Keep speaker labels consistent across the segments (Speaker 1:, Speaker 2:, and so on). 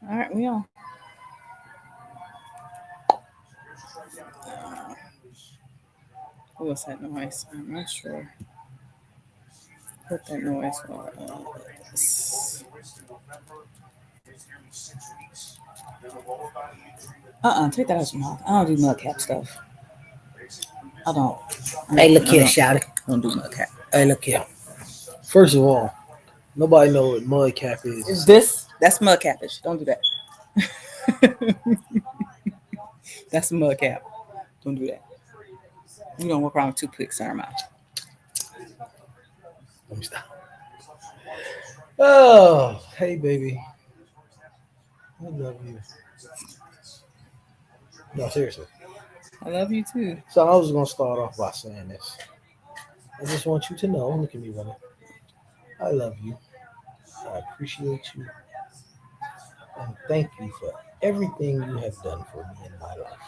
Speaker 1: All right, we on. What was that noise? I'm not sure what that noise was. Take that out your mouth. I don't do mud cap stuff. I don't.
Speaker 2: Hey, look here, shout it.
Speaker 1: I don't do mud cap.
Speaker 2: Hey, look here. First of all, nobody know what mud cap is.
Speaker 1: That's mud capish. Don't do that. That's mud cap. Don't do that. You don't walk around with toothpicks in our mouth.
Speaker 2: Let me stop. Oh, hey, baby. I love you. No, seriously.
Speaker 1: I love you too.
Speaker 2: So I was gonna start off by saying this. I just want you to know, look at me, woman. I love you. I appreciate you. And thank you for everything you have done for me in my life.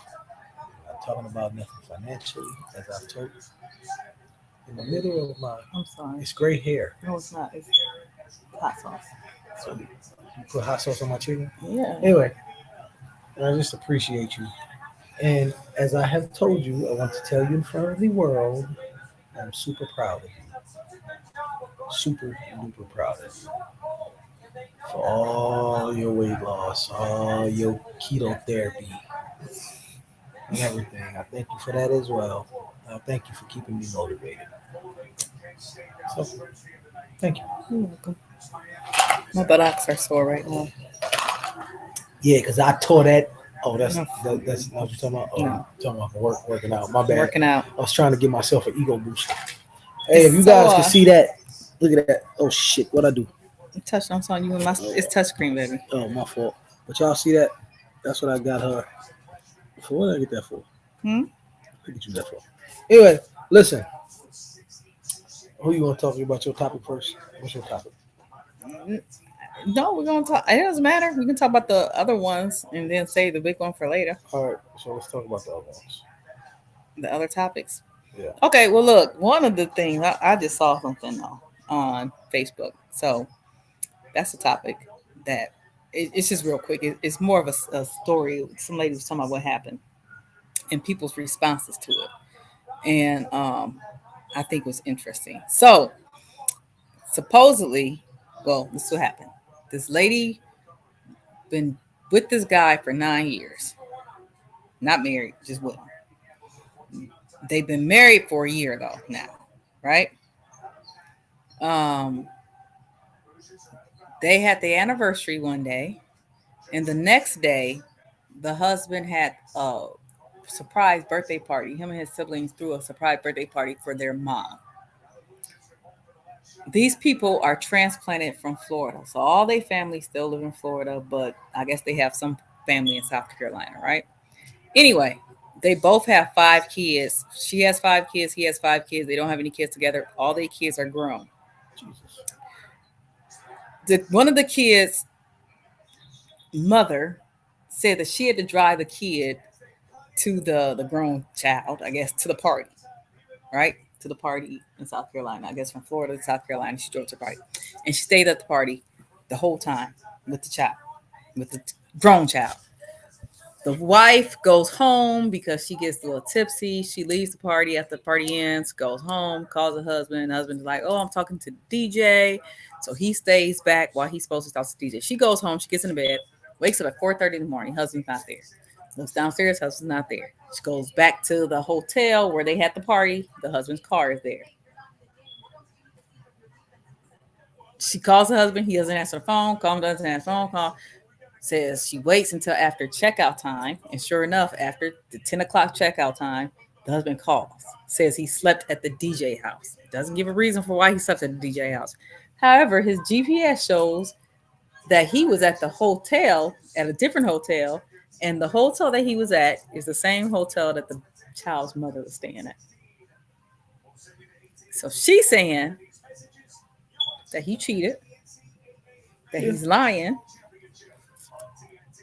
Speaker 2: I'm not talking about nothing financially, as I've told you. In the middle of my,
Speaker 1: I'm sorry.
Speaker 2: it's great hair.
Speaker 1: No, it's not. It's hot sauce.
Speaker 2: So you put hot sauce on my chicken?
Speaker 1: Yeah.
Speaker 2: Anyway, I just appreciate you. And as I have told you, I want to tell you in front of the world, I'm super proud of you. Super duper proud of you. For all your weight loss, all your keto therapy, and everything. I thank you for that as well. I thank you for keeping me motivated. So, thank you.
Speaker 1: You're welcome. My buttocks are sore right now.
Speaker 2: Yeah, because I tore that. Oh, that's
Speaker 1: No.
Speaker 2: that's not what you're talking about. Oh,
Speaker 1: No.
Speaker 2: you're talking about working out. My bad.
Speaker 1: Working out.
Speaker 2: I was trying to give myself an ego boost. Hey, if you
Speaker 1: So,
Speaker 2: guys can see that, look at that. Oh shit, what I do?
Speaker 1: Touch. I'm telling you, it's touchscreen, baby.
Speaker 2: Oh, my fault. But y'all see that? That's what I got her. For what did I get that for? What did you that for? Anyway, listen. Who you want to talk about your topic first? What's your topic?
Speaker 1: No, we're gonna talk. It doesn't matter. We can talk about the other ones and then save the big one for later.
Speaker 2: All right, so let's talk about the other ones.
Speaker 1: The other topics.
Speaker 2: Yeah.
Speaker 1: Okay. Well, look. One of the things I just saw something on Facebook. So that's a topic that it's just real quick. It's more of a story. Some lady was talking about what happened and people's responses to it, and I think it was interesting. So supposedly, well, this is what happened. This lady been with this guy for 9 years, not married, just with him. They've been married for a year though now, right? Um, they had the anniversary one day, and the next day, the husband had a surprise birthday party. Him and his siblings threw a surprise birthday party for their mom. These people are transplanted from Florida, so all their family still live in Florida, but I guess they have some family in South Carolina, right? Anyway, they both have 5 kids. She has 5 kids. He has 5 kids. They don't have any kids together. All their kids are grown.
Speaker 2: Jesus.
Speaker 1: One of the kids' mother said that she had to drive the kid to the grown child, I guess, to the party, right? To the party in South Carolina. I guess from Florida to South Carolina, she drove to the party, and she stayed at the party the whole time with the child, with the grown child. The wife goes home because she gets a little tipsy. She leaves the party after the party ends, goes home, calls her husband. The husband's like, "Oh, I'm talking to the DJ." So he stays back while he's supposed to talk to the DJ. She goes home, she gets in the bed, wakes up at 4:30 in the morning. Husband's not there. Looks downstairs, husband's not there. She goes back to the hotel where they had the party. The husband's car is there. She calls her husband. He doesn't answer the phone. Call him, doesn't answer the phone call. Says she waits until after checkout time, and sure enough, after the 10 o'clock checkout time, the husband calls. Says he slept at the DJ house. Doesn't give a reason for why he slept at the DJ house. However, his GPS shows that he was at the hotel, at a different hotel, and the hotel that he was at is the same hotel that the child's mother was staying at. So she's saying that he cheated, that he's lying,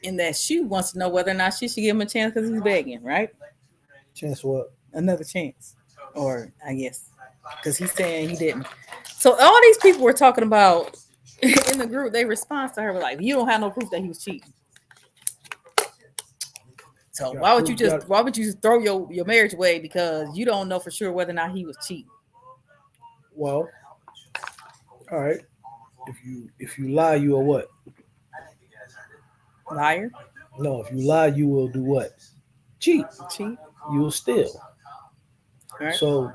Speaker 1: and that she wants to know whether or not she should give him a chance because he's begging, right?
Speaker 2: Chance what?
Speaker 1: Another chance. Or I guess because he's saying he didn't. So all these people were talking about in the group, they respond to her like, "You don't have no proof that he was cheating." So
Speaker 2: Got proof,
Speaker 1: why would you just throw your marriage away because you don't know for sure whether or not he was cheating?
Speaker 2: well, all right. If you lie, you are what?
Speaker 1: Liar,
Speaker 2: No, if you lie, you will do what? Cheat.
Speaker 1: cheat,
Speaker 2: You will steal.
Speaker 1: right?
Speaker 2: So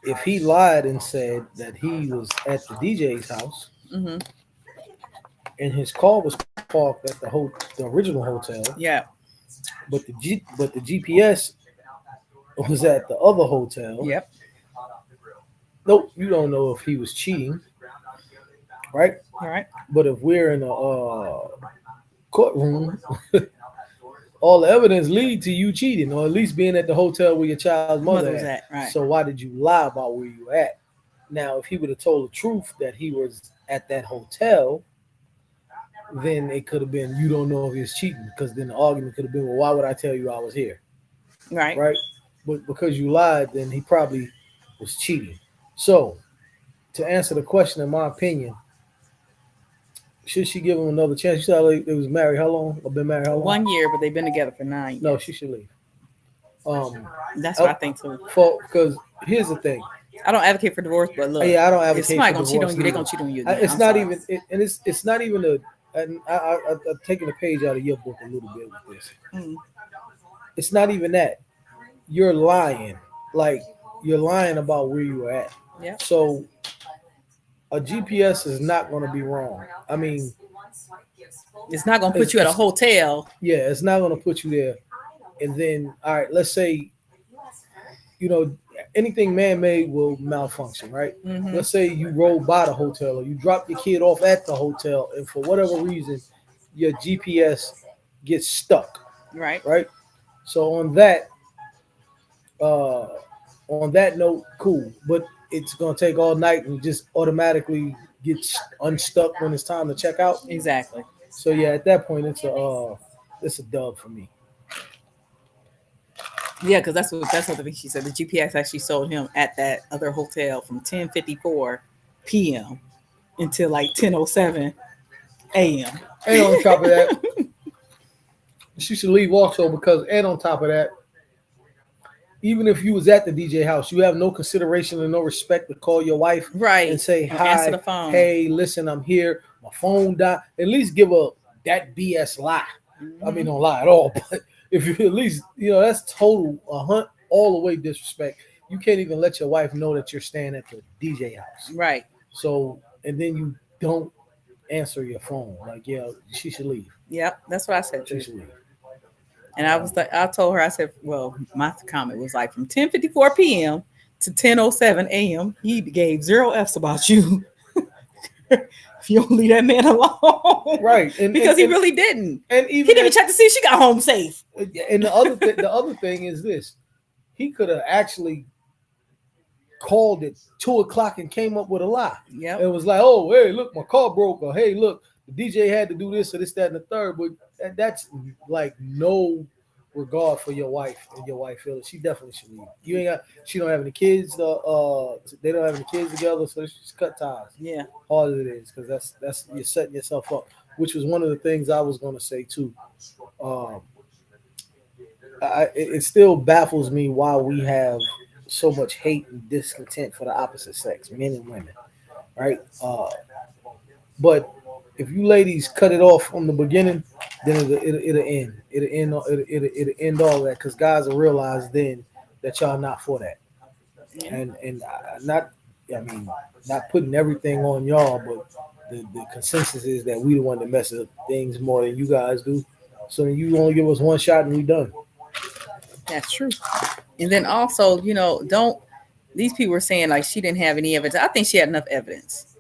Speaker 2: if he lied and said that he was at the DJ's house
Speaker 1: Mm-hmm.
Speaker 2: and his car was parked at the original hotel,
Speaker 1: Yeah.
Speaker 2: but the GPS was at the other hotel.
Speaker 1: Yep.
Speaker 2: Nope, you don't know if he was cheating, right?
Speaker 1: All right.
Speaker 2: But if we're in a courtroom, all the evidence lead to you cheating, or at least being at the hotel where your child's mother
Speaker 1: Was
Speaker 2: at.
Speaker 1: at right.
Speaker 2: So why did you lie about where you were at? Now, if he would have told the truth that he was at that hotel, then it could have been you don't know if he's cheating, because then the argument could have been, well, why would I tell you I was here,
Speaker 1: Right.
Speaker 2: right? But because you lied, then he probably was cheating. So, to answer the question, in my opinion, should she give him another chance? You said they was married how long? Or been married how long?
Speaker 1: 1 year, but they've been together for 9 years.
Speaker 2: No, she should leave.
Speaker 1: That's what I think too.
Speaker 2: Because here's the thing.
Speaker 1: I don't advocate for divorce, but look,
Speaker 2: Yeah, I don't
Speaker 1: if
Speaker 2: advocate
Speaker 1: somebody
Speaker 2: for
Speaker 1: gonna cheat
Speaker 2: divorce
Speaker 1: on you, they're
Speaker 2: either.
Speaker 1: gonna cheat on you.
Speaker 2: It's
Speaker 1: I'm
Speaker 2: not
Speaker 1: sorry.
Speaker 2: even, and it's not even a. And I'm taking a page out of your book a little bit with this.
Speaker 1: Mm.
Speaker 2: It's not even that. You're lying. Like, you're lying about where you were at.
Speaker 1: Yeah.
Speaker 2: So a GPS is not going to be wrong. I mean,
Speaker 1: It's not gonna put you at a hotel.
Speaker 2: yeah, it's not going to put you there. And then, all right, let's say, anything man-made will malfunction, right?
Speaker 1: Mhm.
Speaker 2: Let's say you roll by the hotel or you drop your kid off at the hotel, and for whatever reason, your GPS gets stuck,
Speaker 1: Right.
Speaker 2: right? So on that note, cool. But it's gonna take all night and just automatically gets unstuck when it's time to check out.
Speaker 1: Exactly.
Speaker 2: So yeah, at that point, it's a dub for me.
Speaker 1: Yeah, because that's what the thing she said. The GPS actually sold him at that other hotel from 10:54 p.m. until like 10:07 a.m.
Speaker 2: And on top of that, she should leave also because, and on top of that, even if you was at the DJ house, you have no consideration and no respect to call your wife
Speaker 1: Right.
Speaker 2: and say,
Speaker 1: Or answer
Speaker 2: hi,
Speaker 1: the phone.
Speaker 2: hey, listen, I'm here. My phone died. At least give her that BS lie. I mean, don't lie at all, but if you at least, that's total all the way disrespect. You can't even let your wife know that you're staying at the DJ house.
Speaker 1: Right.
Speaker 2: So, and then you don't answer your phone. Like, yeah, she should leave.
Speaker 1: Yep. That's what I said
Speaker 2: She
Speaker 1: too.
Speaker 2: should leave.
Speaker 1: And I told her, I said, well, my comment was like from 10:54 p.m. to 10:07 a.m. He gave 0 F's about you. If you don't leave that man alone,
Speaker 2: Right?
Speaker 1: because he really didn't.
Speaker 2: And
Speaker 1: He didn't even check to see if she got home safe.
Speaker 2: And the other thing is this: he could have actually called at 2:00 and came up with a lie.
Speaker 1: Yep.
Speaker 2: It was like, oh, hey, look, my car broke, or hey, look, the DJ had to do this or this, that, and the third. But that's like no regard for your wife and your wife feels. She definitely should leave. She don't have any kids. They don't have any kids together, so just cut ties.
Speaker 1: Yeah.
Speaker 2: Hard as it is, because that's you're setting yourself up. Which was one of the things I was going to say too. It still baffles me why we have so much hate and discontent for the opposite sex, men and women, right? But if you ladies cut it off from the beginning, then it'll end. It'll end all that, because guys will realize then that y'all not for that. And not putting everything on y'all, but the consensus is that we the one that mess up things more than you guys do. So you only give us one shot and we done.
Speaker 1: That's true. And then also, don't these people were saying like she didn't have any evidence. I think she had enough evidence.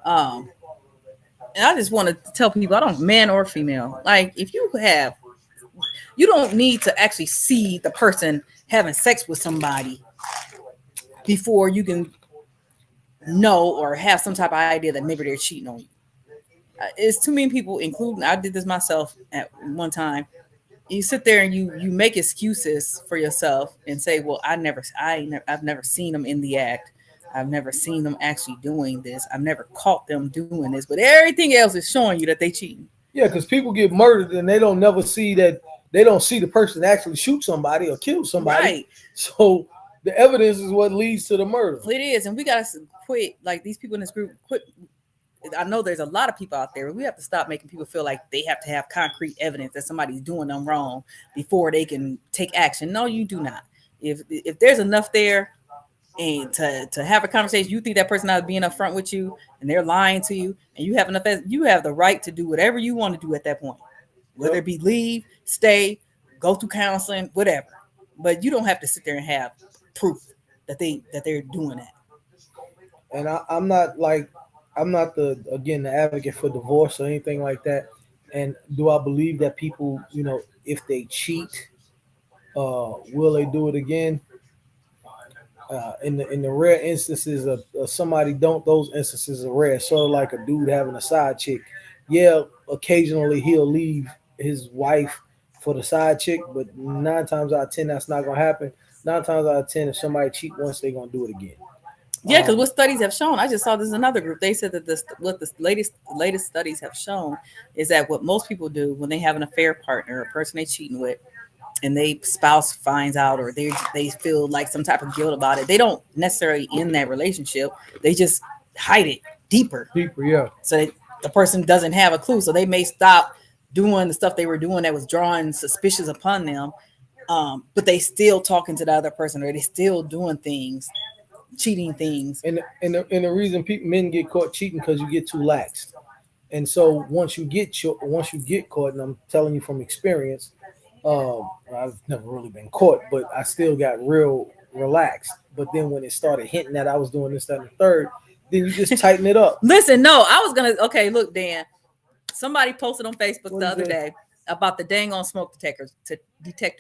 Speaker 1: And I just want to tell people, I don't, man or female, like if you don't need to actually see the person having sex with somebody before you can know or have some type of idea that maybe they're cheating on you. It's too many people, including I did this myself at one time. You sit there and you make excuses for yourself and say, well, I've never seen them in the act. I've never seen them actually doing this. I've never caught them doing this, but everything else is showing you that they cheating.
Speaker 2: Yeah, because people get murdered and they don't never see that They don't see the person actually shoot somebody or kill somebody.
Speaker 1: Right.
Speaker 2: So the evidence is what leads to the murder.
Speaker 1: It is, and we gotta quit. Like these people in this group, quit. I know there's a lot of people out there. We have to stop making people feel like they have to have concrete evidence that somebody's doing them wrong before they can take action. No, you do not. If there's enough there, and to have a conversation, you think that person not being upfront with you, and they're lying to you, and you have enough, you have the right to do whatever you want to do at that point, whether it be leave, stay, go through counseling, whatever. But you don't have to sit there and have proof that they're doing that.
Speaker 2: And I'm not the advocate for divorce or anything like that. And do I believe that people, if they cheat, will they do it again? In the rare instances of somebody don't, those instances are rare. Sort of like a dude having a side chick. Yeah, occasionally he'll leave his wife for the side chick, but 9 times out of 10 that's not gonna happen. 9 times out of 10, if somebody cheat once, they're gonna do it again.
Speaker 1: Yeah, because what studies have shown, I just saw this another group. They said that what the latest studies have shown is that what most people do when they have an affair partner, a person they're cheating with, and they spouse finds out, or they feel like some type of guilt about it, they don't necessarily end that relationship. They just hide it deeper.
Speaker 2: Yeah.
Speaker 1: So that the person doesn't have a clue. So they may stop doing the stuff they were doing that was drawing suspicious upon them, but they still talking to the other person, or they still doing things, cheating things.
Speaker 2: And the reason men get caught cheating because you get too lax. And so once you get caught, and I'm telling you from experience, I've never really been caught, but I still got real relaxed. But then when it started hinting that I was doing this, that, and the third, then you just tighten it up.
Speaker 1: Listen, no, I was gonna. Okay, look, Dan. Somebody posted on Facebook the other day about the dang on smoke detectors,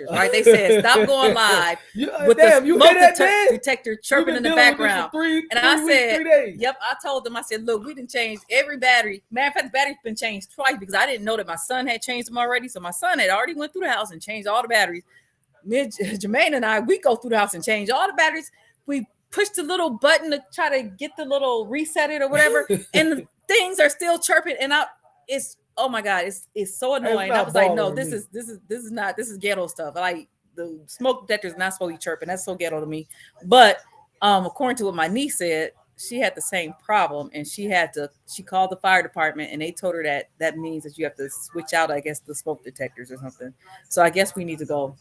Speaker 1: right? They said stop going live with the smoke detector chirping in the background. I said, yep, I told them, I said, look, we didn't change every battery. Matter of fact, the battery's been changed twice because I didn't know that my son had changed them already. So my son had already went through the house and changed all the batteries. Jermaine and I, we go through the house and change all the batteries. We push the little button to try to get the little reset it or whatever, and the things are still chirping. And it's, oh my God, it's so annoying. I was like, no, this is ghetto stuff. Like the smoke detector is not supposed to be chirping. That's so ghetto to me. But according to what my niece said, she had the same problem, and she called the fire department, and they told her that means that you have to switch out, I guess, the smoke detectors or something. So I guess we need to go.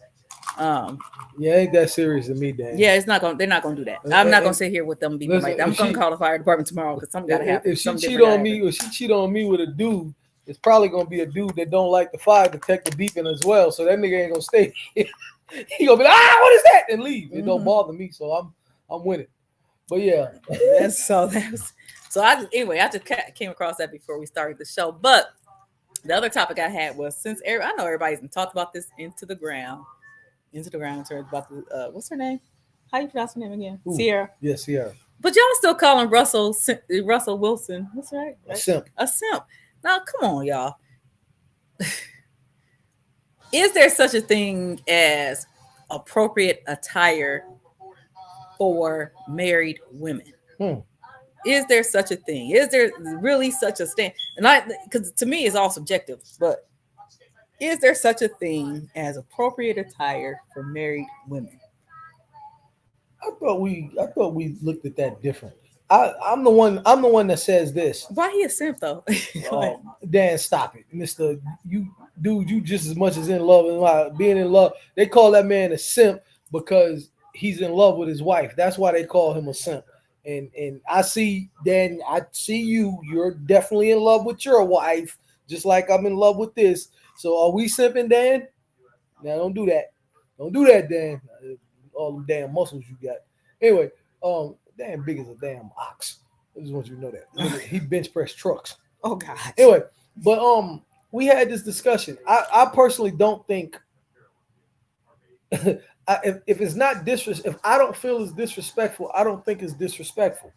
Speaker 2: Ain't that serious to me, Dan.
Speaker 1: Yeah, they're not gonna do that. I'm not gonna sit here with them beeping like that. I'm gonna call the fire department tomorrow because something gotta happen.
Speaker 2: If she cheat on me with a dude, it's probably gonna be a dude that don't like the fire detector beeping as well. So that nigga ain't gonna stay. He gonna be like, what is that? And leave. It don't bother me, so I'm winning. But yeah.
Speaker 1: I just came across that before we started the show. But the other topic I had was, since I know everybody's talked about this into the ground about the what's her name? How you pronounce her name again?
Speaker 2: Ooh,
Speaker 1: Sierra.
Speaker 2: Yes, Sierra.
Speaker 1: But y'all still calling Russell Wilson. What's right?
Speaker 2: A simp.
Speaker 1: A simp. Now, come on, y'all. Is there such a thing as appropriate attire for married women? Is there such a thing? Is there really such a stand? And because to me, it's all subjective, but is there such a thing as appropriate attire for married women?
Speaker 2: I thought we looked at that differently. I'm the one that says this.
Speaker 1: Why he a simp though?
Speaker 2: Dan, stop it, Mister. You just as much as in love and being in love. They call that man a simp because he's in love with his wife. That's why they call him a simp. And I see, Dan, I see you. You're definitely in love with your wife, just like I'm in love with this. So are we simping, Dan? Now don't do that. Don't do that, Dan. All them damn muscles you got. Anyway, Dan big as a damn ox. I just want you to know that. He bench press trucks.
Speaker 1: Oh God.
Speaker 2: Anyway, but we had this discussion. I personally don't think if it's not if I don't feel it's disrespectful, I don't think it's disrespectful.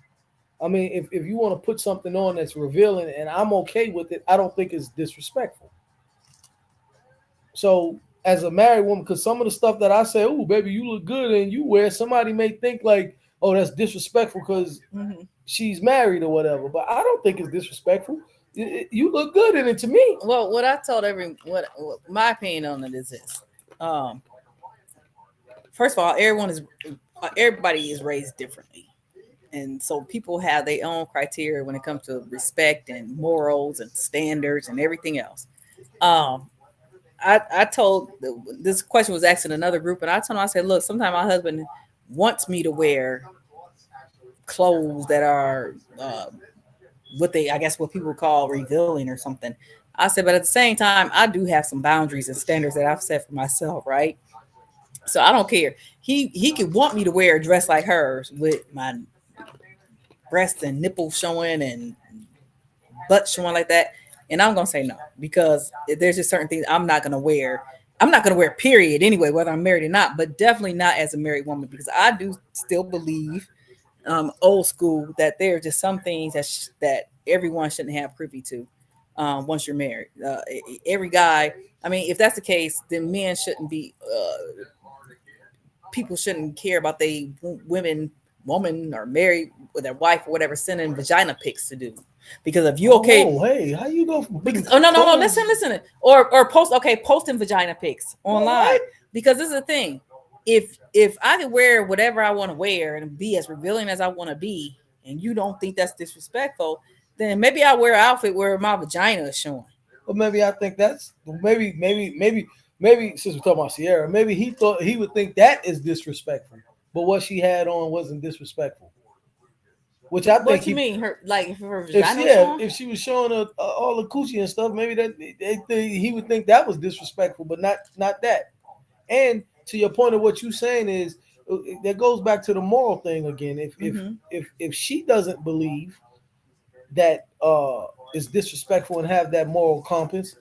Speaker 2: I mean, if you want to put something on that's revealing and I'm okay with it, I don't think it's disrespectful. So as a married woman, because some of the stuff that I say, oh, baby, you look good and you wear, somebody may think like, oh, that's disrespectful because she's married or whatever. But I don't think it's disrespectful. You look good in it to me.
Speaker 1: Well, what I told what my opinion on it is this. Um, First of all, everybody is raised differently, and so people have their own criteria when it comes to respect and morals and standards and everything else. Um, I told this question was asked in another group, and I told him, I said, look, sometimes my husband wants me to wear clothes that are what they, I guess, what people call revealing or something. I said, but at the same time, I do have some boundaries and standards that I've set for myself, right? So I don't care. He could want me to wear a dress like hers with my breasts and nipples showing and butt showing like that, and I'm gonna say no because there's just certain things I'm not gonna wear. I'm not gonna wear period anyway, whether I'm married or not. But definitely not as a married woman because I do still believe old school that there are just some things that everyone shouldn't have privy to once you're married. Every guy, I mean, if that's the case, then men shouldn't be. People shouldn't care about they woman or married with their wife or whatever sending vagina pics to do. Because if you okay,
Speaker 2: Oh, hey, how you go?
Speaker 1: because oh no, listen, or posting vagina pics online
Speaker 2: What?
Speaker 1: because this is the thing. If I can wear whatever I want to wear and be as revealing as I want to be, and you don't think that's disrespectful, then maybe I wear an outfit where my vagina is showing.
Speaker 2: Well, maybe I think that's maybe since we're talking about Sierra, maybe he thought he would think that is disrespectful, but what she had on wasn't disrespectful. Which I think
Speaker 1: What you mean? If her vagina
Speaker 2: if she was showing her, all the coochie and stuff, maybe he would think that was disrespectful, but not that. And to your point of what you're saying is that goes back to the moral thing again. If she doesn't believe that is disrespectful and have that moral compass,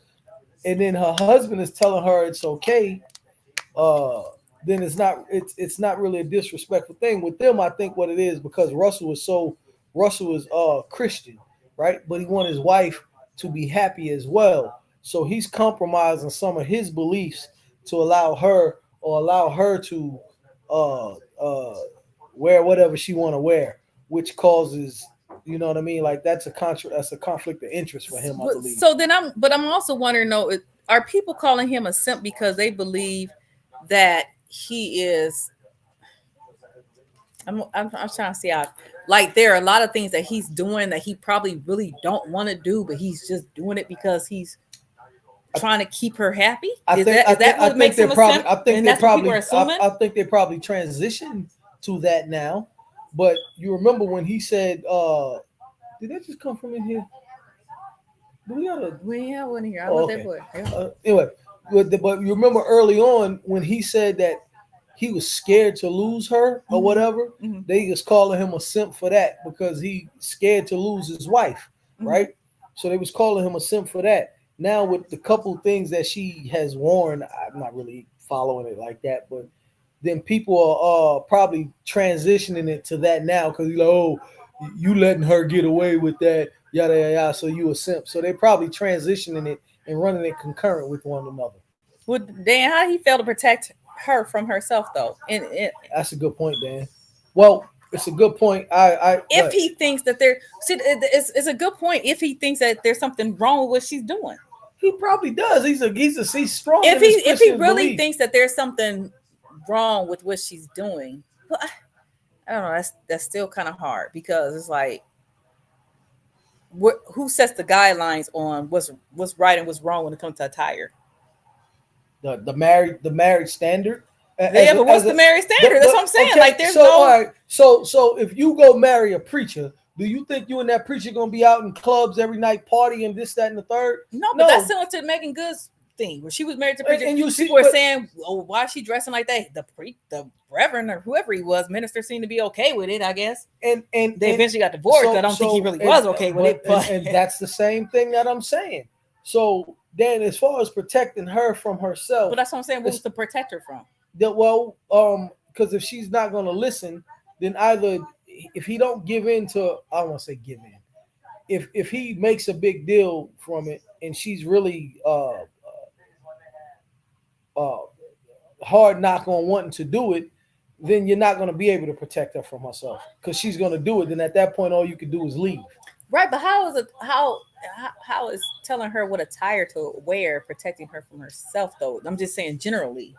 Speaker 2: and then her husband is telling her it's okay, uh, then it's not really a disrespectful thing with them. I think what it is because Russell is Christian, right? But he wanted his wife to be happy as well, so he's compromising some of his beliefs to allow her to uh uh wear whatever she want to wear, which causes, you know what I mean, like that's a conflict of interest for him, I believe.
Speaker 1: So then I'm also wondering though, are people calling him a simp because they believe that he is I'm trying to see how, like, there are a lot of things that he's doing that he probably really don't want to do, but he's just doing it because he's trying to keep her happy. Is that what makes him a simp? And that's what people are assuming.
Speaker 2: I think they probably transitioned to that now. But you remember when he said, did that just come from in here? Do we got a
Speaker 1: We have one here. I
Speaker 2: Oh,
Speaker 1: want
Speaker 2: okay.
Speaker 1: that boy. Yeah.
Speaker 2: Anyway, but you remember early on when he said that he was scared to lose her or whatever,
Speaker 1: Mhm.
Speaker 2: they was calling him a simp for that because he scared to lose his wife, right? So they was calling him a simp for that. Now with the couple things that she has worn, I'm not really following it like that, but then people are probably transitioning it to that now because you're like, oh, you letting her get away with that, yada yada yada. So you a simp. So they're probably transitioning it and running it concurrent with one another.
Speaker 1: Would Dan, how he fail to protect her from herself though? And
Speaker 2: That's a good point, Dan. Well, it's a good point.
Speaker 1: if he thinks that it's a good point if he thinks that there's something wrong with what she's doing.
Speaker 2: He probably does. He's strong.
Speaker 1: If he really thinks that there's something wrong with what she's doing, well, I don't know. That's still kind of hard because it's like, who sets the guidelines on what's right and what's wrong when it comes to attire?
Speaker 2: The marriage standard.
Speaker 1: Yeah, but what's the marriage standard? That's what I'm saying.
Speaker 2: Okay,
Speaker 1: like, there's
Speaker 2: so
Speaker 1: no.
Speaker 2: all right. So if you go marry a preacher, do you think you and that preacher gonna be out in clubs every night partying this, that, and the third?
Speaker 1: No, but that's similar to Megan Good's thing where she was married to preacher.
Speaker 2: And you see,
Speaker 1: people were saying, "Oh, why is she dressing like that?" The reverend or whoever he was, minister, seemed to be okay with it, I guess.
Speaker 2: And
Speaker 1: they eventually got divorced. I don't think he really was okay with it. But
Speaker 2: and that's the same thing that I'm saying. So then, as far as protecting her from herself,
Speaker 1: but that's what I'm saying. What was to protect her from?
Speaker 2: Because if she's not going to listen, then either if he don't give in to, I don't want to say give in. If he makes a big deal from it, and she's really hard knock on wanting to do it, then you're not going to be able to protect her from herself because she's going to do it. Then at that point, all you can do is leave.
Speaker 1: Right, but how is it? How is telling her what attire to wear protecting her from herself? Though I'm just saying generally.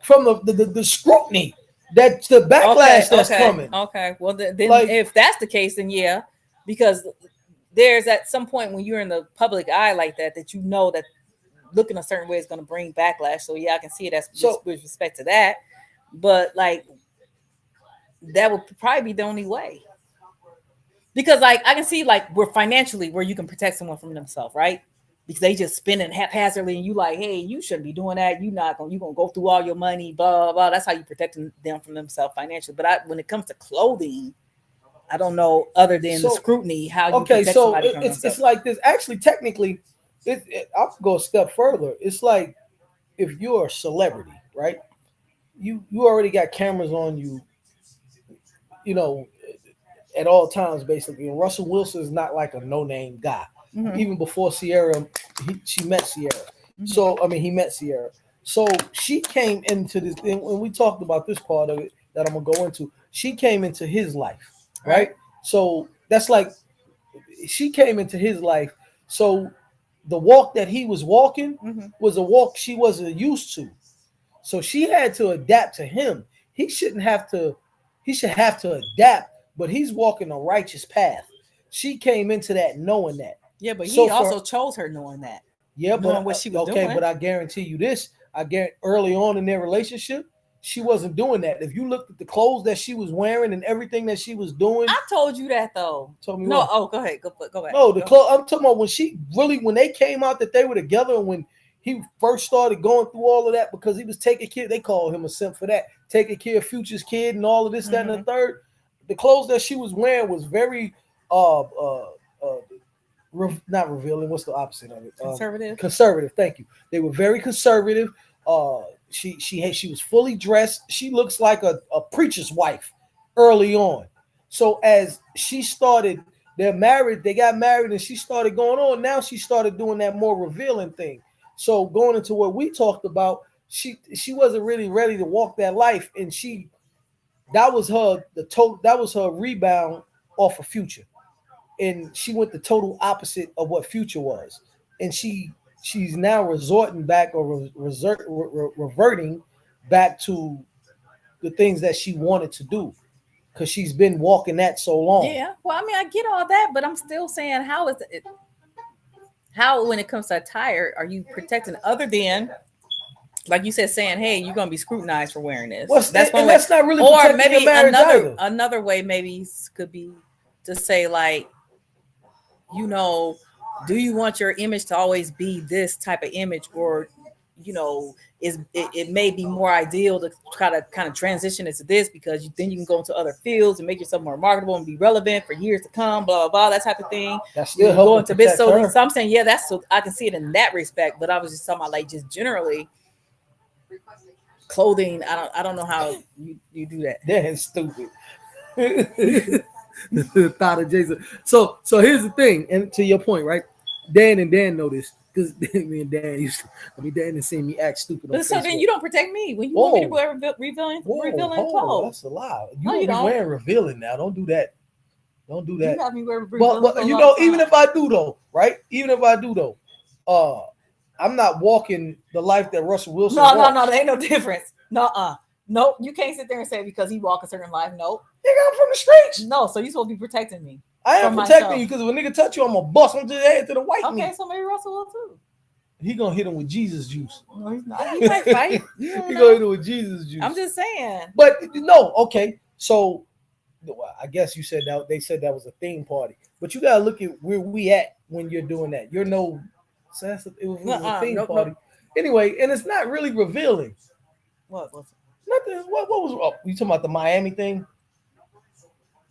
Speaker 2: from the scrutiny, that's the
Speaker 1: Okay,
Speaker 2: backlash that's
Speaker 1: okay,
Speaker 2: coming.
Speaker 1: okay. Well, then
Speaker 2: Like,
Speaker 1: if that's the case, then yeah, because there's at some point when you're in the public eye like that, that you know that looking a certain way is going to bring backlash. So yeah, I can see it as
Speaker 2: so
Speaker 1: with respect to that, but like that would probably be the only way. Because like I can see like we're financially where you can protect someone from themselves, right? Because they just spending haphazardly, and you like, hey, you shouldn't be doing that. You gonna go through all your money, blah blah blah. That's how you protecting them from themselves financially. But when it comes to clothing, I don't know other than the
Speaker 2: so
Speaker 1: scrutiny how you
Speaker 2: okay,
Speaker 1: protect
Speaker 2: so
Speaker 1: somebody from
Speaker 2: it's
Speaker 1: themselves.
Speaker 2: like this. Actually, technically, I'll go a step further. It's like if you're a celebrity, right? You already got cameras on you, you know, at all times basically. And Russell Wilson is not like a no name guy.
Speaker 1: Mm-hmm.
Speaker 2: Even before Sierra, she met Sierra.
Speaker 1: Mm-hmm.
Speaker 2: So I mean, he met Sierra. So she came into this, and we talked about this part of it that I'm gonna go into. She came into his life,
Speaker 1: Right.
Speaker 2: right? So that's like she came into his life. So the walk that he was walking
Speaker 1: Mm-hmm.
Speaker 2: was a walk she wasn't used to. So she had to adapt to him. He shouldn't have to, he should have to adapt, but he's walking a righteous path. She came into that knowing that.
Speaker 1: Yeah, but he
Speaker 2: So
Speaker 1: also
Speaker 2: for
Speaker 1: chose her knowing that,
Speaker 2: yeah,
Speaker 1: knowing
Speaker 2: but
Speaker 1: what she was
Speaker 2: okay,
Speaker 1: doing.
Speaker 2: but I guarantee you this. I guarantee early on in their relationship, she wasn't doing that. If you looked at the clothes that she was wearing and everything that she was doing,
Speaker 1: I told you that though.
Speaker 2: told me
Speaker 1: No,
Speaker 2: what?
Speaker 1: oh, go ahead, go back.
Speaker 2: No, the
Speaker 1: Go.
Speaker 2: clothes. I'm talking about when she really when they came out that they were together and when he first started going through all of that because he was taking care. They called him a simp for that, taking care of Future's kid and all of this, that, and the third. The clothes that she was wearing was very not revealing. What's the opposite of it?
Speaker 1: Conservative.
Speaker 2: Conservative. Thank you. They were very conservative. She was fully dressed. She looks like a preacher's wife early on. So as she started, they're married. They got married, and she started going on. Now she started doing that more revealing thing. So going into what we talked about, she wasn't really ready to walk that life, and that was her that was her rebound off of Future, and she went the total opposite of what Future was, and she's now resorting back or reverting back to the things that she wanted to do because she's been walking that so long.
Speaker 1: Yeah. Well, I mean, I get all that, but I'm still saying, how is it? How, when it comes to attire, are you protecting other than, like you said, saying, "Hey, you're gonna be scrutinized for wearing this."
Speaker 2: That's
Speaker 1: one way.
Speaker 2: that's not really
Speaker 1: Or
Speaker 2: protecting
Speaker 1: maybe
Speaker 2: your marriage either.
Speaker 1: another way maybe could be to say like, you know, do you want your image to always be this type of image, or it may be more ideal to try to kind of transition into this because then you can go into other fields and make yourself more marketable and be relevant for years to come, blah blah blah, that type of thing.
Speaker 2: That's still helping
Speaker 1: go into business.
Speaker 2: protect her.
Speaker 1: So I'm saying, yeah, that's, so I can see it in that respect. But I was just talking about like just generally clothing. I don't know how you do that.
Speaker 2: That's stupid. The thought of Jason. So here's the thing, and to your point, right? Dan know this because me and Dan Dan and seen me act stupid.
Speaker 1: But so
Speaker 2: Facebook.
Speaker 1: then you don't protect me when you want me to wear revealing clothes.
Speaker 2: That's a lie. You
Speaker 1: No,
Speaker 2: won't
Speaker 1: you
Speaker 2: be
Speaker 1: don't.
Speaker 2: wearing revealing now. Don't do that. Don't do that.
Speaker 1: You got me wear revealing
Speaker 2: But
Speaker 1: clothes
Speaker 2: you
Speaker 1: all
Speaker 2: know,
Speaker 1: the
Speaker 2: even
Speaker 1: time.
Speaker 2: if I do though, right? Even if I do though, I'm not walking the life that Russell Wilson walks.
Speaker 1: No, there ain't no difference. Nope. You can't sit there and say because he walk a certain life. Nope.
Speaker 2: Nigga, I'm from the streets.
Speaker 1: No, so you supposed to be protecting me.
Speaker 2: I am
Speaker 1: from
Speaker 2: protecting
Speaker 1: myself.
Speaker 2: you because if a nigga touch you, I'm gonna bust him to the head to the white
Speaker 1: Okay,
Speaker 2: meat.
Speaker 1: so maybe Russell will too.
Speaker 2: He gonna hit him with Jesus juice.
Speaker 1: No, he's not. He might fight. You don't
Speaker 2: He
Speaker 1: know.
Speaker 2: gonna hit him with Jesus juice.
Speaker 1: I'm just saying.
Speaker 2: But no, okay. So I guess you said that they said that was a theme party, but you gotta look at where we at when you're doing that. You're no, so it was a theme party.
Speaker 1: Nope.
Speaker 2: Anyway, and it's not really revealing.
Speaker 1: What was it?
Speaker 2: Nothing. What was you talking about the Miami thing?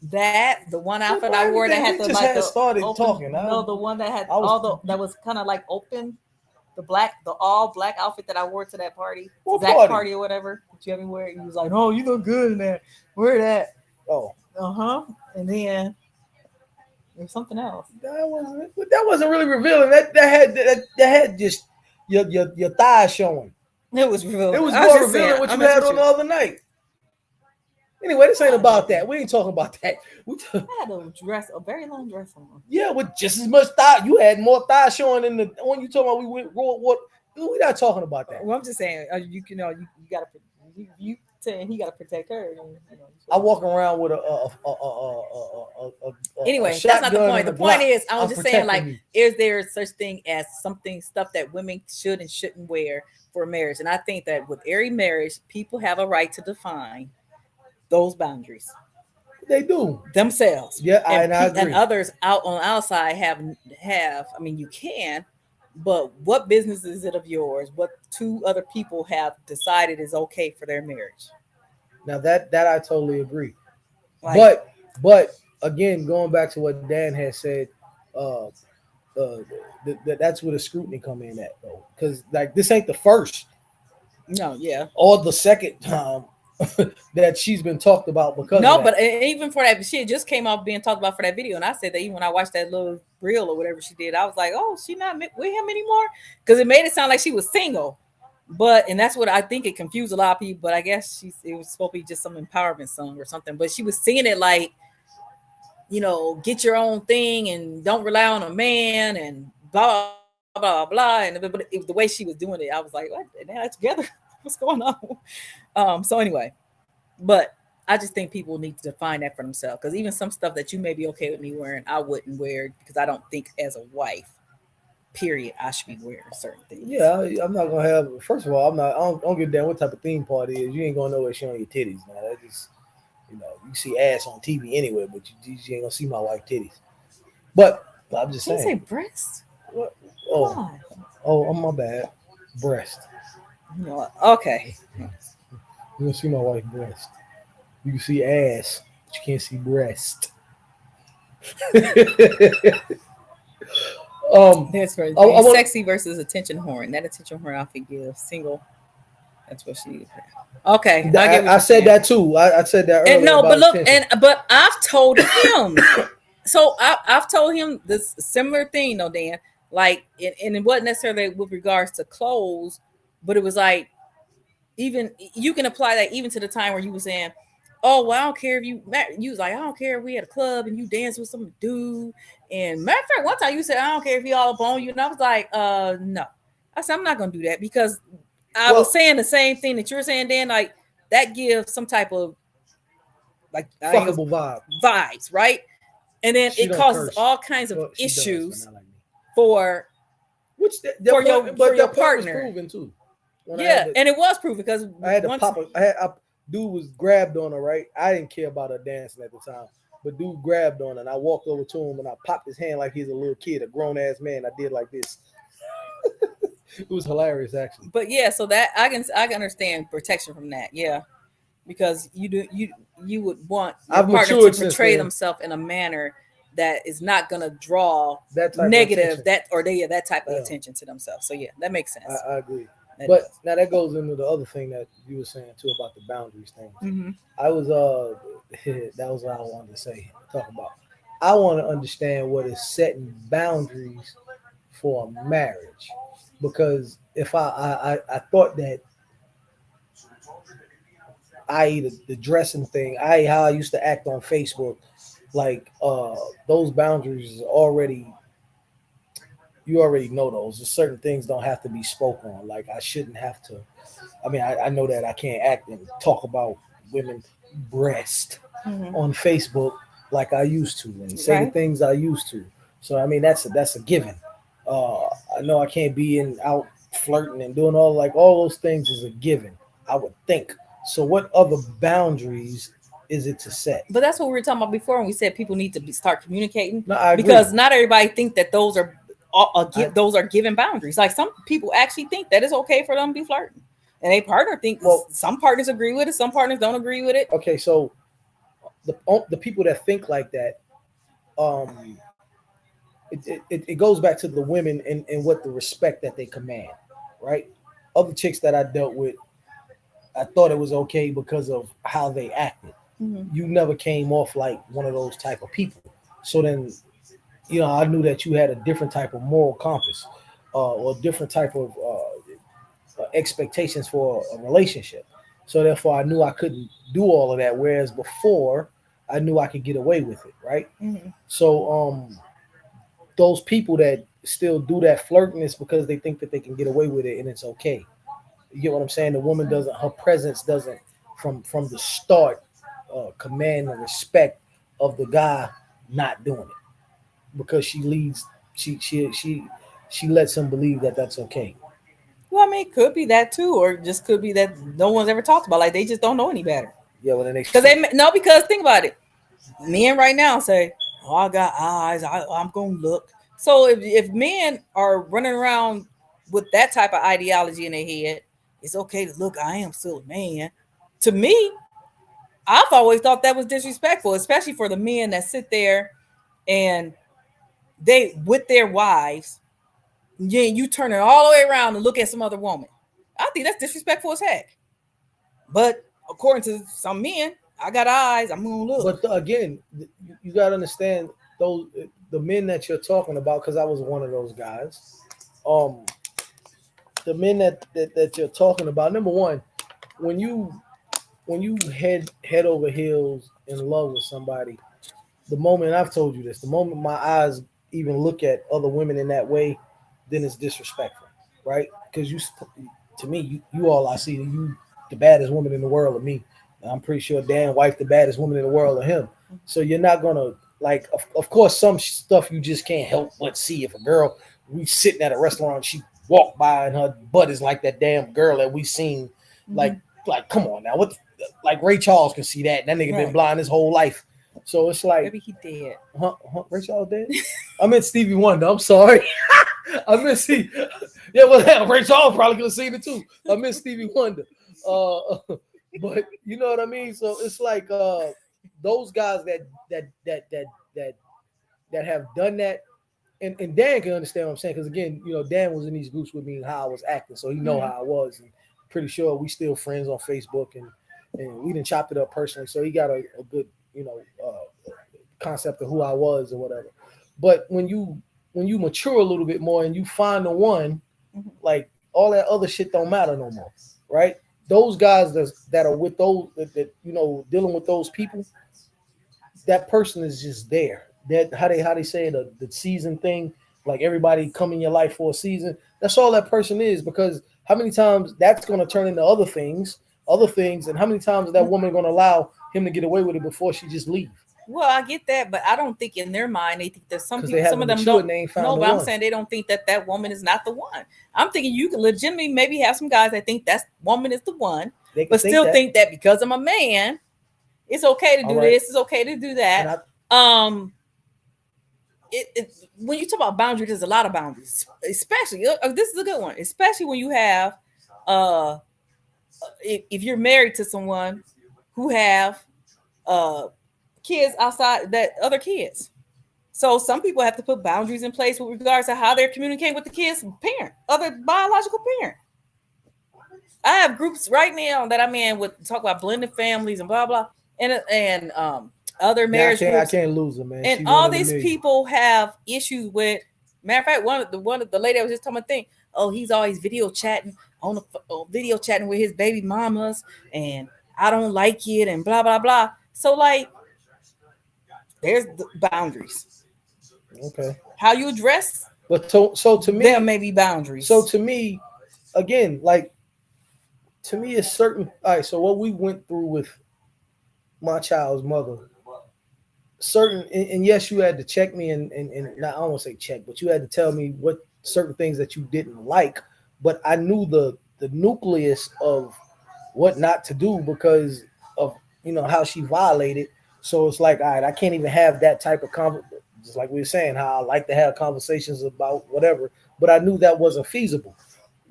Speaker 1: That the one outfit I wore that had the
Speaker 2: just
Speaker 1: like
Speaker 2: had
Speaker 1: the
Speaker 2: started
Speaker 1: open,
Speaker 2: talking.
Speaker 1: No, the one that had that was kind of like open, the all black outfit that I wore to that party,
Speaker 2: What
Speaker 1: Zach
Speaker 2: party?
Speaker 1: or whatever. Did you ever wear it? He was like, "Oh, you look good in that. Wear that."
Speaker 2: Oh,
Speaker 1: And then there's something else.
Speaker 2: that wasn't really revealing. That had just your thighs showing.
Speaker 1: It was real.
Speaker 2: It was
Speaker 1: I
Speaker 2: more
Speaker 1: just
Speaker 2: revealing
Speaker 1: saying,
Speaker 2: what
Speaker 1: I'm
Speaker 2: you had
Speaker 1: with
Speaker 2: on the other night. Anyway, this ain't about that. We ain't talking about that.
Speaker 1: I had a very long dress on.
Speaker 2: Yeah, with just as much thigh. You had more thigh showing in the when you talking about we went raw. What? We're not talking about that.
Speaker 1: Well, I'm just saying, you gotta you saying he gotta protect her.
Speaker 2: I walk around with
Speaker 1: anyway,
Speaker 2: a
Speaker 1: that's not the
Speaker 2: shotgun
Speaker 1: point.
Speaker 2: and
Speaker 1: The
Speaker 2: a
Speaker 1: point
Speaker 2: Glock.
Speaker 1: is, I was
Speaker 2: I'm
Speaker 1: just saying, like,
Speaker 2: protecting
Speaker 1: is there such thing as stuff that women should and shouldn't wear for marriage? And I think that with every marriage, people have a right to define those boundaries
Speaker 2: you. They do.
Speaker 1: themselves.
Speaker 2: Yeah, and I agree.
Speaker 1: And others out on the outside have. I mean, you can, but what business is it of yours? What two other people have decided is okay for their marriage?
Speaker 2: Now that I totally agree.
Speaker 1: Like,
Speaker 2: But again, going back to what Dan had said, uh, that's where the scrutiny come in at though, because like this ain't the first
Speaker 1: no, yeah,
Speaker 2: or the second time that she's been talked about because
Speaker 1: no,
Speaker 2: of that.
Speaker 1: but even for that, she just came out being talked about for that video, and I said that even when I watched that little reel or whatever she did, I was like, oh, she not with him anymore, because it made it sound like she was single. But and that's what I think it confused a lot of people. But I guess it was supposed to be just some empowerment song or something. But she was singing it like, get your own thing and don't rely on a man and blah blah blah. And but the way she was doing it, I was like, what? They're not together. What's going on? So anyway, but I just think people need to define that for themselves, because even some stuff that you may be okay with me wearing, I wouldn't wear, because I don't think as a wife, period, I should be wearing certain things.
Speaker 2: Yeah, I'm not gonna have. First of all, I'm not. I don't give a damn what type of theme party it is. You ain't gonna know where showing your titties. Now that just, you see ass on TV anyway, but you ain't gonna see my wife titties. But I'm just
Speaker 1: Can you say
Speaker 2: saying.
Speaker 1: breast?
Speaker 2: What?
Speaker 1: Why?
Speaker 2: Oh, my bad. Breast.
Speaker 1: Okay.
Speaker 2: You gonna see my wife's breast. You can see ass, but you can't see breast.
Speaker 1: That's right. Sexy versus attention whore. That attention whore outfit gives single. That's what she. Okay,
Speaker 2: I said that too. I said that earlier.
Speaker 1: And no, but look,
Speaker 2: attention.
Speaker 1: but I've told him. So I've told him this similar thing, though, Dan. Like, and it wasn't necessarily with regards to clothes, but it was like, even you can apply that even to the time where you were saying, oh, well, I don't care if you was like, I don't care if we at a club and you dance with some dude. And matter of fact, one time you said, I don't care if he all up on you. And I was like, no. I said, I'm not going to do that, because I was saying the same thing that you're saying, Dan. Like, that gives some type of like
Speaker 2: fuckable
Speaker 1: vibes, right? And then it causes all kinds of issues for your partner.
Speaker 2: Proven too.
Speaker 1: And it was proven, because
Speaker 2: I had to pop dude was grabbed on her, right? I didn't care about her dancing at the time, but dude grabbed on her, and I walked over to him and I popped his hand like he's a little kid, a grown ass man. I did like this. It was hilarious, actually.
Speaker 1: But yeah, so that I can understand protection from that. Yeah, because you would want your partner to portray themselves in a manner that is not going to draw that negative that type of attention to themselves. So yeah, that makes sense.
Speaker 2: I agree. But now that goes into the other thing that you were saying too about the boundaries thing.
Speaker 1: Mm-hmm.
Speaker 2: I was that was what I wanted to talk about. I want to understand what is setting boundaries for a marriage, because if I thought that the dressing thing, how I used to act on Facebook, like those boundaries already. You already know those. There's certain things don't have to be spoken on. Like I shouldn't have to. I mean, I know that I can't act and talk about women's breast on Facebook like I used to, and say the things I used to. So I mean, that's a given. I know I can't be out flirting and doing all those things is a given. I would think. So what other boundaries is it to set?
Speaker 1: But that's what we were talking about before when we said people need to start communicating.
Speaker 2: No, I agree.
Speaker 1: Because not everybody think that those are. Those are given boundaries. Like some people actually think that it's okay for them to be flirting, and a partner thinks. Well, some partners agree with it, some partners don't agree with it.
Speaker 2: Okay, so the people that think like that, it goes back to the women and what the respect that they command, right? Other chicks that I dealt with, I thought it was okay because of how they acted.
Speaker 1: Mm-hmm.
Speaker 2: You never came off like one of those type of people. So then. I knew that you had a different type of moral compass or different type of expectations for a relationship. So therefore, I knew I couldn't do all of that. Whereas before, I knew I could get away with it, right?
Speaker 1: Mm-hmm.
Speaker 2: So those people that still do that flirting is because they think that they can get away with it and it's okay. You get what I'm saying? The woman doesn't, her presence doesn't from the start command the respect of the guy not doing it because she leads, she lets him believe that that's okay.
Speaker 1: Well, I mean, it could be that too, or just could be that no one's ever talked about. Like they just don't know any better.
Speaker 2: Yeah, well then they
Speaker 1: Because they no, because think about it. Men right now say, "Oh, I got eyes. I'm gonna look." So if men are running around with that type of ideology in their head, it's okay to look. I am still a man. To me, I've always thought that was disrespectful, especially for the men that sit there and they with their wives. Yeah, you turn it all the way around and look at some other woman. I think that's disrespectful as heck. But according to some men, I got eyes. I'm gonna look.
Speaker 2: But again, you got to understand those the men that you're talking about because I was one of those guys. Um, the men that you're talking about. Number one, when you head over heels in love with somebody, the moment I've told you this, the moment my eyes even look at other women in that way, then it's disrespectful, right? Because to me, you all I see, you the baddest woman in the world of me. And I'm pretty sure Dan wife the baddest woman in the world of him. So you're not gonna like, of course, some stuff you just can't help but see. If a girl we sitting at a restaurant, she walked by and her butt is like that damn girl that we seen, like like come on now, what? Like Ray Charles can see that. That nigga been
Speaker 1: Right.
Speaker 2: blind his whole life. So it's like,
Speaker 1: Maybe he did.
Speaker 2: Ray Charles dead? I meant Stevie Wonder. I'm sorry. I meant Stevie. Yeah, well, hell, Ray Charles probably could have seen it too. I meant Stevie Wonder. But you know what I mean. So it's like those guys that have done that, and Dan can understand what I'm saying because again, you know, Dan was in these groups with me and how I was acting, so he know how I was, and pretty sure we still friends on Facebook, and we didn't chop it up personally, so he got a good, you know, concept of who I was or whatever. But when you mature a little bit more and you find the one, like all that other shit don't matter no more, right? Those guys that are with those that you know dealing with those people, that person is just there. That how they say the season thing, like everybody come in your life for a season. That's all that person is because how many times that's going to turn into other things, and how many times is that woman going to allow him to get away with it before she just leave?
Speaker 1: Well, I get that, but I don't think in their mind they think that some
Speaker 2: Because
Speaker 1: people,
Speaker 2: they
Speaker 1: some of
Speaker 2: haven't
Speaker 1: them
Speaker 2: matured
Speaker 1: don't.
Speaker 2: and they ain't found
Speaker 1: No,
Speaker 2: the
Speaker 1: but I'm
Speaker 2: one.
Speaker 1: saying they don't think that that woman is not the one. I'm thinking you can legitimately maybe have some guys that think that woman is the one,
Speaker 2: They can
Speaker 1: but still
Speaker 2: that.
Speaker 1: think that because I'm a man, it's okay to do
Speaker 2: All right.
Speaker 1: this, it's okay to do that. When you talk about boundaries, there's a lot of boundaries, especially this is a good one, especially when you have uh if you're married to someone who have uh kids outside that other kids. So some people have to put boundaries in place with regards to how they're communicating with the kids parent, other biological parent. I have groups right now that I'm in with talk about blended families and blah blah, and other marriage
Speaker 2: I
Speaker 1: groups,
Speaker 2: can't lose her, man.
Speaker 1: and
Speaker 2: She one
Speaker 1: all
Speaker 2: in a
Speaker 1: these
Speaker 2: million.
Speaker 1: people have issues with. Matter of fact, one of the lady I was just talking about thing. Oh, he's always video chatting on the video chatting with his baby mamas, and I don't like it, and blah blah blah. So like, there's the boundaries.
Speaker 2: Okay.
Speaker 1: How you address
Speaker 2: But so to
Speaker 1: there
Speaker 2: me,
Speaker 1: may be boundaries.
Speaker 2: so to me, again, like to me, it's certain. All right. So what we went through with my child's mother, certain, and yes, you had to check me, and not I don't want to say check, but you had to tell me what certain things that you didn't like. But I knew the nucleus of what not to do because of how she violated. So it's like, all right, I can't even have that type of just like we were saying, how I like to have conversations about whatever, but I knew that wasn't feasible.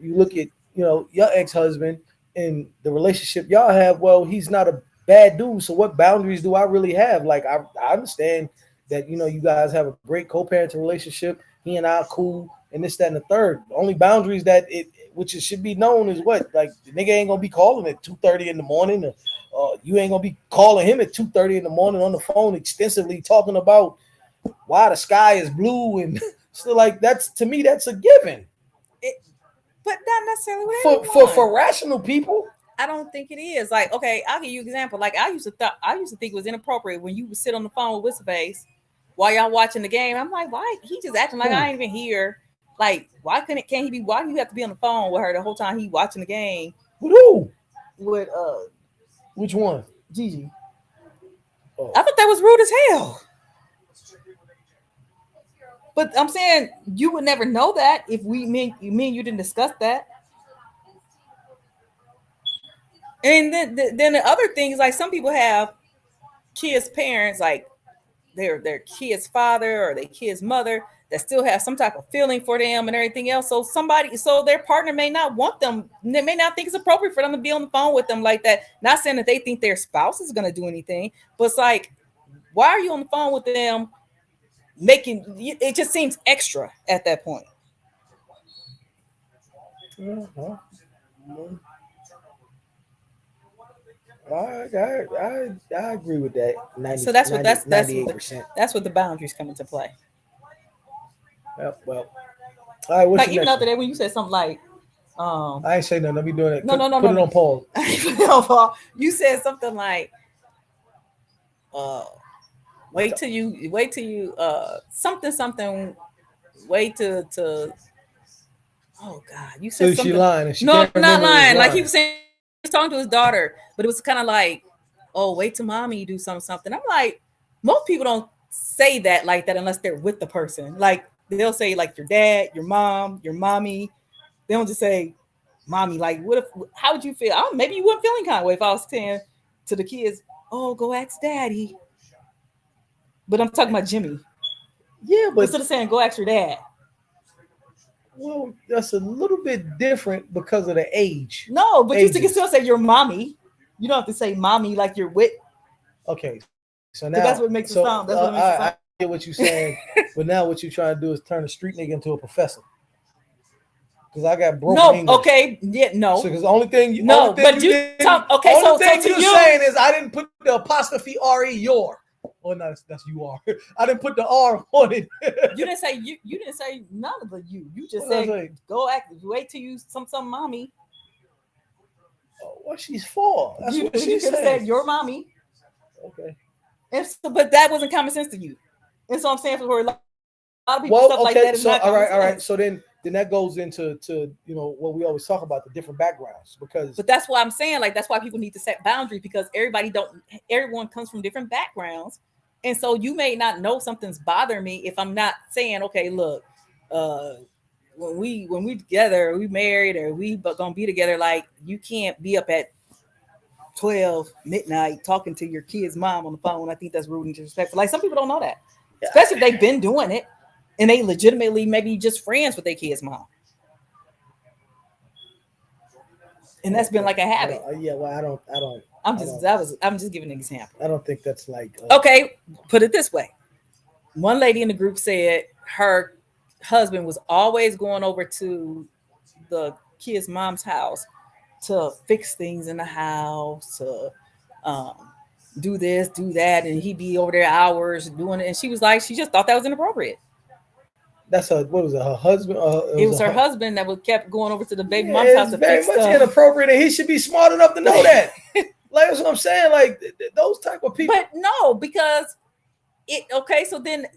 Speaker 2: You look at your ex-husband and the relationship y'all have. Well, he's not a bad dude, so what boundaries do I really have? Like I understand that you guys have a great co-parenting relationship. He and I are cool, and this, that, and the third. The only boundaries that which it should be known is what, like, the nigga ain't gonna be calling at 2:30 in the morning. You ain't gonna be calling him at 2:30 in the morning on the phone extensively talking about why the sky is blue and so like that's, to me, that's a given.
Speaker 1: But not necessarily with
Speaker 2: For
Speaker 1: everyone.
Speaker 2: for rational people.
Speaker 1: I don't think it is. Like, okay, I'll give you an example. Like, I used to think it was inappropriate when you would sit on the phone with Whisperface while y'all watching the game. I'm like, why he just acting like I ain't even here? Like, why can't he be? Why do you have to be on the phone with her the whole time he watching the game?
Speaker 2: With who?
Speaker 1: With
Speaker 2: Which one?
Speaker 1: Gigi.
Speaker 2: Oh.
Speaker 1: I thought that was rude as hell. But I'm saying you would never know that if me and you didn't discuss that. And then the other thing is, like, some people have kids' parents, like their kid's father or their kid's mother, that still have some type of feeling for them and everything else. So their partner may not want them. They may not think it's appropriate for them to be on the phone with them like that. Not saying that they think their spouse is going to do anything, but it's like, why are you on the phone with them? It just seems extra at that point.
Speaker 2: Uh-huh. I agree with that. 90,
Speaker 1: So that's what
Speaker 2: 98%.
Speaker 1: that's what the boundaries come into play.
Speaker 2: Well, all right. What's
Speaker 1: Like,
Speaker 2: your
Speaker 1: even
Speaker 2: next
Speaker 1: after
Speaker 2: one?
Speaker 1: that, when you said something like,
Speaker 2: I ain't say nothing. Let me doing it.
Speaker 1: No,
Speaker 2: Put it on pause.
Speaker 1: No, you said something like, wait till you something wait to oh God, you said
Speaker 2: So
Speaker 1: something.
Speaker 2: she lying and she
Speaker 1: No,
Speaker 2: can't
Speaker 1: not
Speaker 2: remember it was
Speaker 1: lying. Like, he
Speaker 2: lying.
Speaker 1: was saying, he was talking to his daughter, but it was kind of like, oh, wait till mommy do something. I'm like, most people don't say that like that unless they're with the person. Like, they'll say like your dad, your mom, your mommy. They don't just say mommy. Like, what if? How would you feel? Maybe you wouldn't feeling kind of way if I was saying to the kids, "Oh, go ask daddy." But I'm talking about Jimmy.
Speaker 2: Yeah, but
Speaker 1: Instead of saying, "Go ask your dad."
Speaker 2: well, that's a little bit different because of the age.
Speaker 1: No, but you can
Speaker 2: Ages.
Speaker 1: still say your mommy. You don't have to say mommy like you're with.
Speaker 2: Okay, so now
Speaker 1: That's what makes it sound. That's what makes it sound.
Speaker 2: I get what you're saying, but now what you're trying to do is turn a street nigga into a professor. Because I got broken
Speaker 1: No,
Speaker 2: English.
Speaker 1: okay, yeah, no.
Speaker 2: So because the only thing you
Speaker 1: okay.
Speaker 2: Only
Speaker 1: So
Speaker 2: thing
Speaker 1: to
Speaker 2: you
Speaker 1: you,
Speaker 2: saying is I didn't put the apostrophe re your. Oh no, that's you are. I didn't put the R on it.
Speaker 1: you didn't say you. You didn't say none of the you. You just
Speaker 2: What did I
Speaker 1: said
Speaker 2: say?
Speaker 1: go act. Wait till you some mommy.
Speaker 2: What she's for? That's
Speaker 1: You
Speaker 2: what she
Speaker 1: could have
Speaker 2: said.
Speaker 1: said your mommy.
Speaker 2: Okay.
Speaker 1: And so, but that wasn't common sense to you. And so I'm saying, for a lot of people,
Speaker 2: Well,
Speaker 1: stuff like
Speaker 2: okay.
Speaker 1: that is
Speaker 2: So
Speaker 1: not
Speaker 2: all
Speaker 1: common
Speaker 2: right.
Speaker 1: sense.
Speaker 2: So then that goes into what we always talk about, the different backgrounds, because.
Speaker 1: But that's why I'm saying, like, that's why people need to set boundaries, because everyone comes from different backgrounds. And so you may not know something's bothering me if I'm not saying, okay, look, when we together, we married, or we gonna be together, like, you can't be up at 12 midnight talking to your kid's mom on the phone. I think that's rude and disrespectful. Like, some people don't know that, especially if they've been doing it and they legitimately maybe just friends with their kid's mom. And that's been like a habit. I'm just giving an example.
Speaker 2: I don't think that's like.
Speaker 1: Okay, put it this way. One lady in the group said her husband was always going over to the kid's mom's house to fix things in the house, to do this, do that, and he'd be over there hours doing it. And she was like, she just thought that was inappropriate.
Speaker 2: That's what was it? Her husband?
Speaker 1: It was her husband that kept going over to the baby mom's house to
Speaker 2: very
Speaker 1: fix
Speaker 2: much
Speaker 1: stuff.
Speaker 2: Inappropriate, and he should be smart enough to know that. Like, that's what I'm saying. Like, those type of people.
Speaker 1: But no, because okay. So then,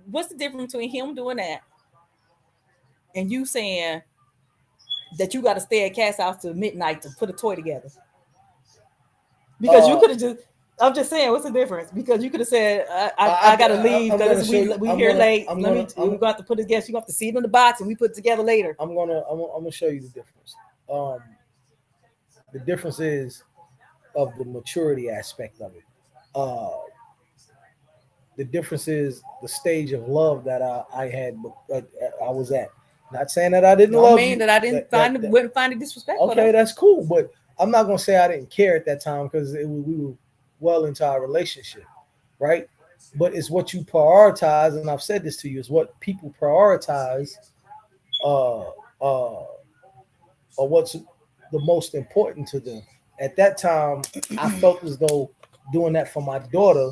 Speaker 1: what's the difference between him doing that and you saying that you got to stay at Cat's house till midnight to put a toy together? Because you could have just. I'm just saying, what's the difference? Because you could have said, I got to leave because we here late. We're going to have to put it together. You have to see it in the box and we put it together later.
Speaker 2: I'm gonna show you the difference. The difference is of the maturity aspect of it. The difference is the stage of love that I was at. Not saying that I didn't love you.
Speaker 1: That I wouldn't find it disrespectful.
Speaker 2: Okay, that's cool, but I'm not gonna say I didn't care at that time, because we were well into our relationship, right? But it's what you prioritize, and I've said this to you, is what people prioritize, or what's the most important to them. At that time, I felt as though doing that for my daughter,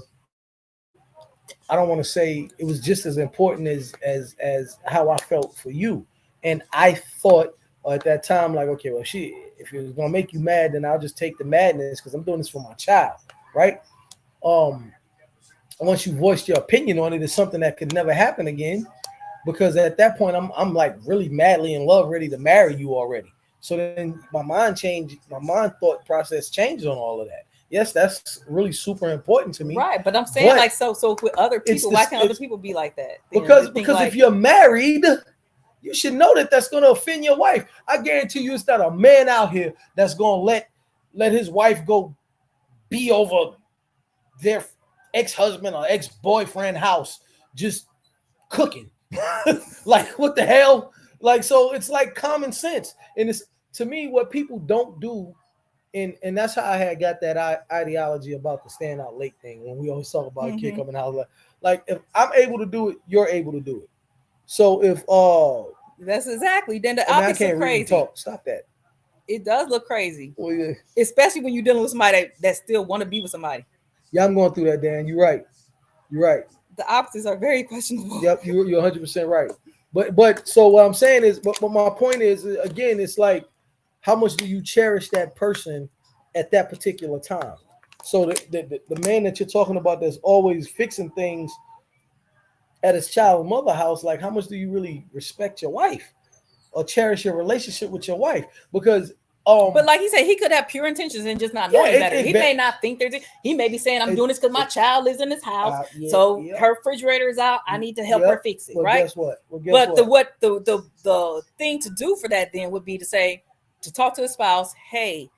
Speaker 2: I don't want to say it was just as important as how I felt for you. And I thought at that time, like, okay, well, if it's gonna make you mad, then I'll just take the madness because I'm doing this for my child, right? Um, Once you voiced your opinion on it, it's something that could never happen again because at that point I'm like really madly in love, ready to marry you already. So then my mind thought process changed on all of that. Yes, that's really super important to me.
Speaker 1: Right, but I'm saying
Speaker 2: But
Speaker 1: like so with other
Speaker 2: it's
Speaker 1: people, why
Speaker 2: this
Speaker 1: can't other
Speaker 2: it's
Speaker 1: people be like that?
Speaker 2: because
Speaker 1: Like,
Speaker 2: if you're married, you should know that that's going to offend your wife. I guarantee you, it's not a man out here that's going to let his wife go be over their ex-husband or ex-boyfriend house just cooking. Like what the hell? Like so it's like common sense. And it's to me what people don't do and that's how I had got that ideology about the stand out late thing when we always talk about a kid coming out like if I'm able to do it, you're able to do it. So if
Speaker 1: that's exactly. Then the
Speaker 2: I mean I
Speaker 1: optics are
Speaker 2: can't read and
Speaker 1: crazy.
Speaker 2: talk. Stop that.
Speaker 1: It does look crazy,
Speaker 2: Well, yeah.
Speaker 1: especially when you're dealing with somebody that still want to be with somebody.
Speaker 2: Yeah, I'm going through that, Dan. You're right. You're right.
Speaker 1: The optics are very questionable.
Speaker 2: Yep, you're 100% right. But so what I'm saying is, but my point is again, it's like how much do you cherish that person at that particular time? So the man that you're talking about that's always fixing things at his child mother house, like how much do you really respect your wife or cherish your relationship with your wife? Because
Speaker 1: but like he said, he could have pure intentions and just not knowing better. He may not think there's. He may be saying, "I'm doing this because my child lives in this house, so her refrigerator is out. I need to help her fix it."
Speaker 2: Well,
Speaker 1: right?
Speaker 2: Guess what? Well, guess
Speaker 1: but
Speaker 2: what?
Speaker 1: The thing to do for that then would be to talk to his spouse. Hey,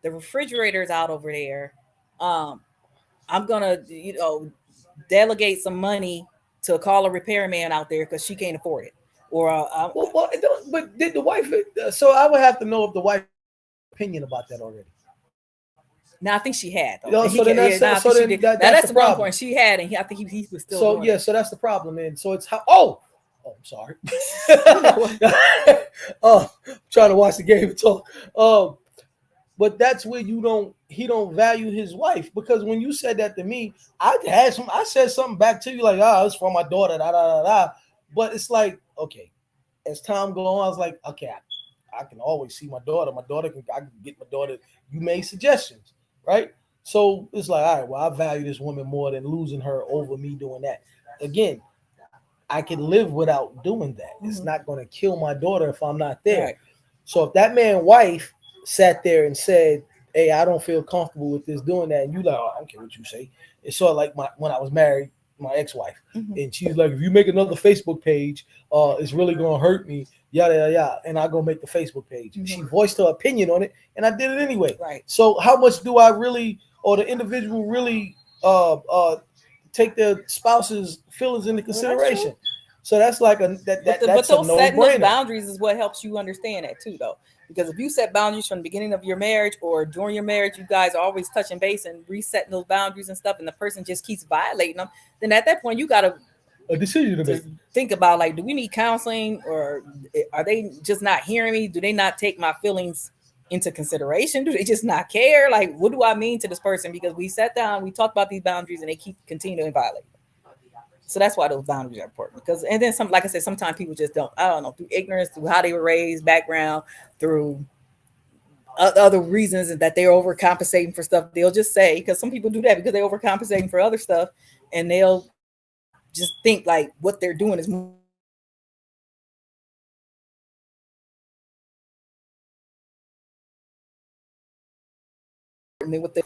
Speaker 1: the refrigerator is out over there. I'm gonna delegate some money to call a repairman out there because she can't afford it. Or
Speaker 2: but did the wife? So I would have to know if the wife opinion about that already.
Speaker 1: Now I think she had.
Speaker 2: So then that's
Speaker 1: the one point she had, and I think he was still.
Speaker 2: So
Speaker 1: it.
Speaker 2: So that's the problem. And so it's how. Oh, I'm sorry. I'm trying to watch the game and talk. But that's where he don't value his wife because when you said that to me, I said something back to you like, it's for my daughter, da da da da. But it's like, okay, as time goes on, I was like, okay, I can always see my daughter. I can get my daughter. You made suggestions, right? So it's like, all right, well, I value this woman more than losing her over me doing that. Again, I can live without doing that. Mm-hmm. It's not going to kill my daughter if I'm not there. Right. So if that man's wife sat there and said, hey, I don't feel comfortable with this doing that, and you like, I don't care what you say. It's sort of like when I was married, my ex-wife, and she's like, if you make another Facebook page, it's really gonna hurt me, yada yada yada, and I go make the Facebook page. She voiced her opinion on it, and I did it anyway.
Speaker 1: Right.
Speaker 2: So how much do I really, or the individual really, take their spouse's feelings into consideration? Well, so that's like that's a no-brainer.
Speaker 1: Setting those boundaries is what helps you understand that too, though. Because if you set boundaries from the beginning of your marriage or during your marriage, you guys are always touching base and resetting those boundaries and stuff, and the person just keeps violating them, then at that point you got
Speaker 2: a decision to make.
Speaker 1: Think about, like, do we need counseling, or are they just not hearing me? Do they not take my feelings into consideration? Do they just not care? Like, what do I mean to this person? Because we sat down, we talked about these boundaries, and they keep continuing to violate them. So that's why those boundaries are important. Because, and then like I said, sometimes people just don't, I don't know, through ignorance, through how they were raised, background, through other reasons that they're overcompensating for stuff. They'll just say, because some people do that because they're overcompensating for other stuff, and they'll just think like what they're doing is more than what they